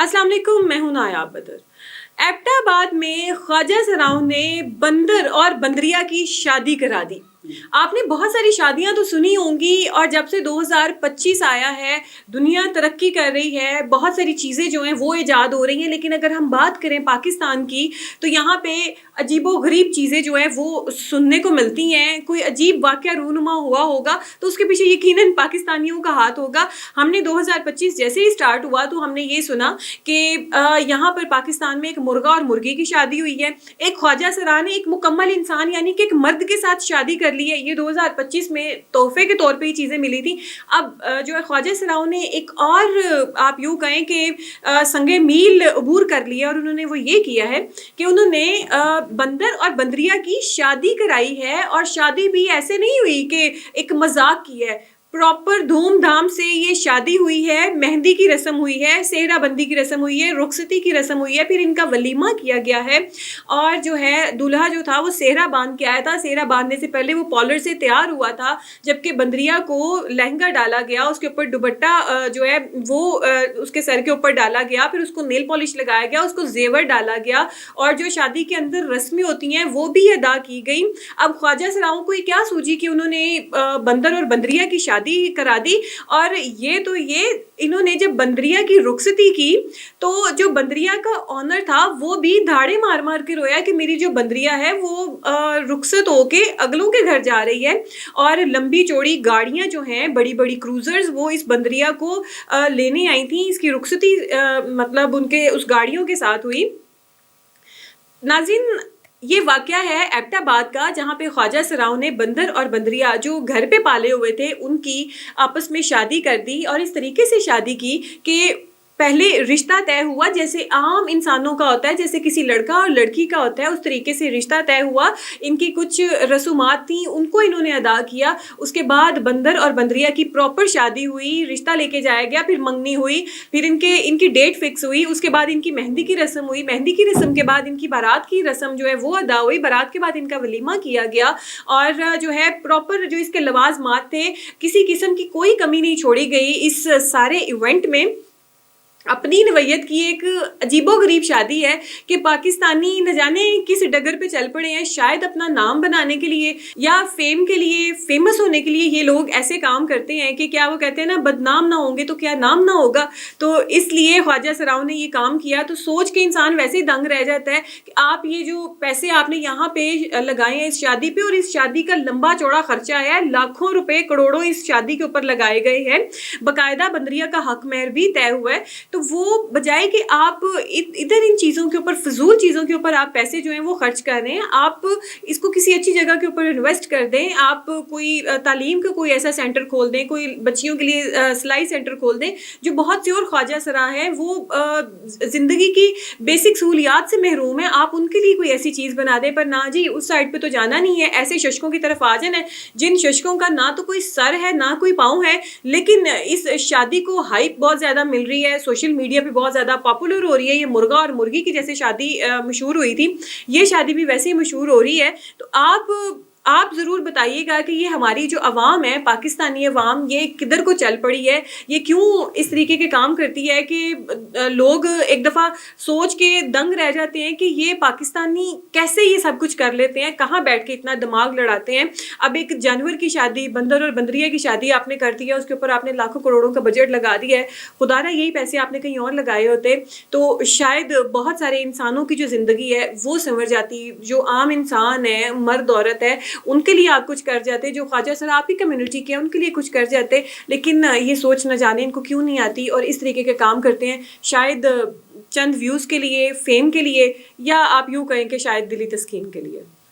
अस्सलाम वालेकुम, मैं हूं नायाब बदर। एबटाबाद में ख्वाजा सराओं ने बंदर और बंदरिया की शादी करा दी। आपने बहुत सारी शादियां तो सुनी होंगी, और जब से 2025 आया है दुनिया तरक्की कर रही है, बहुत सारी चीज़ें जो हैं वो ईजाद हो रही हैं। लेकिन अगर हम बात करें पाकिस्तान की, तो यहाँ पे अजीबो गरीब चीज़ें जो हैं वो सुनने को मिलती हैं। कोई अजीब वाक़या रूनुमा हुआ होगा तो उसके पीछे यकीनन पाकिस्तानियों का हाथ होगा। हमने 2025 जैसे ही स्टार्ट हुआ तो हमने ये सुना कि यहाँ पर पाकिस्तान में एक मुर्गा और मुर्गी की शादी हुई है। एक ख्वाजा सरा ने एक मुकम्मल इंसान यानी कि एक मर्द के साथ शादी कर ली है। ये 2025 में तोहफे के तौर पे ये चीज़ें मिली थी। अब जो है ख्वाजा सराओं ने एक और आप यूँ कहें कि संगे मील अबूर कर लिया, और उन्होंने वो ये किया है कि उन्होंने बंदर और बंदरिया की शादी कराई है। और शादी भी ऐसे नहीं हुई कि एक मजाक की है, प्रॉपर धूमधाम से ये शादी हुई है। मेहंदी की रस्म हुई है, सेहरा बंदी की रस्म हुई है, रुखसती की रस्म हुई है, फिर इनका वलीमा किया गया है। और जो है दूल्हा जो था वो सेहरा बांध के आया था। सेहरा बांधने से पहले वो पॉलर से तैयार हुआ था, जबकि बंदरिया को लहंगा डाला गया, उसके ऊपर दुपट्टा जो है वो उसके सर के ऊपर डाला गया, फिर उसको नेल पॉलिश लगाया गया, उसको जेवर डाला गया, और जो शादी के अंदर रस्में होती हैं वो भी अदा की गई। अब ख्वाजा सराओं को ये क्या सूझी कि उन्होंने बंदर और बंदरिया की शादी करा दी। और ये इन्होंने जब बंदरिया की रुखसती की तो जो बंदरिया का ऑनर था वो भी धाड़े मार मार के रोया कि मेरी जो बंदरिया है वो रुखसत होके अगलों के घर जा रही है। और लंबी चौड़ी गाड़ियां जो हैं, बड़ी बड़ी क्रूजर्स, वो इस बंदरिया को लेने आई थी। इसकी रुखसती मतलब उनके उस गाड़ियों के साथ हुई। नाज़रीन, ये वाक़या है एबटाबाद का, जहाँ पे ख्वाजा सराओं ने बंदर और बंदरिया जो घर पे पाले हुए थे उनकी आपस में शादी कर दी। और इस तरीके से शादी की कि पहले रिश्ता तय हुआ, जैसे आम इंसानों का होता है, जैसे किसी लड़का और लड़की का होता है, उस तरीके से रिश्ता तय हुआ। इनकी कुछ रसूमात थी, उनको इन्होंने अदा किया। उसके बाद बंदर और बंदरिया की प्रॉपर शादी हुई, रिश्ता लेके जाया गया, फिर मंगनी हुई, फिर इनकी डेट फिक्स हुई। उसके बाद इनकी मेहंदी की रस्म हुई, मेहंदी की रस्म के बाद इनकी बारात की रस्म जो है वो अदा हुई, बारात के बाद इनका वलीमा किया गया। और जो है प्रॉपर जो इसके लवाजमात थे, किसी किस्म की कोई कमी नहीं छोड़ी गई इस सारे इवेंट में। अपनी नवैयत की एक अजीबोगरीब शादी है कि पाकिस्तानी न जाने किस डगर पे चल पड़े हैं। शायद अपना नाम बनाने के लिए या फेम के लिए, फेमस होने के लिए ये लोग ऐसे काम करते हैं कि क्या वो कहते हैं ना, बदनाम ना होंगे तो क्या नाम ना होगा। तो इसलिए ख्वाजा सराओं ने ये काम किया। तो सोच के इंसान वैसे ही दंग रह जाता है कि आप ये जो पैसे आपने यहाँ पे लगाए हैं इस शादी पे, और इस शादी का लंबा चौड़ा खर्चा है, लाखों रुपए करोड़ों इस शादी के ऊपर लगाए गए हैं। बाकायदा बंदरिया का हक मेहर भी तय हुआ है। तो वो बजाय कि आप इधर इन चीज़ों के ऊपर, फजूल चीज़ों के ऊपर आप पैसे जो हैं वो खर्च कर रहे हैं, आप इसको किसी अच्छी जगह के ऊपर इन्वेस्ट कर दें। आप कोई तालीम का कोई ऐसा सेंटर खोल दें, कोई बच्चियों के लिए सिलाई सेंटर खोल दें। जो बहुत से और ख्वाजा सरा हैं वो ज़िंदगी की बेसिक सहूलियात से महरूम है, आप उनके लिए कोई ऐसी चीज़ बना दें। पर ना जी, उस साइड पर तो जाना नहीं है। ऐसे शशकों की तरफ आ जाना है जिन शशकों का ना तो कोई सर है ना कोई पाँव है, लेकिन इस शादी को हाइप बहुत ज़्यादा मिल रही है, सोशल मीडिया पे बहुत ज़्यादा पॉपुलर हो रही है। ये मुर्गा और मुर्गी की जैसे शादी मशहूर हुई थी, ये शादी भी वैसे ही मशहूर हो रही है। तो आप ज़रूर बताइएगा कि ये हमारी जो अवाम है, पाकिस्तानी अवाम, ये किधर को चल पड़ी है, ये क्यों इस तरीके के काम करती है कि लोग एक दफ़ा सोच के दंग रह जाते हैं कि ये पाकिस्तानी कैसे ये सब कुछ कर लेते हैं, कहाँ बैठ के इतना दिमाग लड़ाते हैं। अब एक जानवर की शादी, बंदर और बंदरिया की शादी आपने कर दी है, उसके ऊपर आपने लाखों करोड़ों का बजट लगा दिया है। खुदा ना यही पैसे आपने कहीं और लगाए होते तो शायद बहुत सारे इंसानों की जो ज़िंदगी है वो संवर जाती। जो आम इंसान है, मर्द औरत है, उनके लिए आप कुछ कर जाते। जो ख्वाजा सरा आपकी कम्युनिटी के हैं उनके लिए कुछ कर जाते। लेकिन ये सोच न जाने इनको क्यों नहीं आती, और इस तरीके के काम करते हैं। शायद चंद व्यूज़ के लिए, फेम के लिए, या आप यूँ कहें कि शायद दिली तस्कीन के लिए।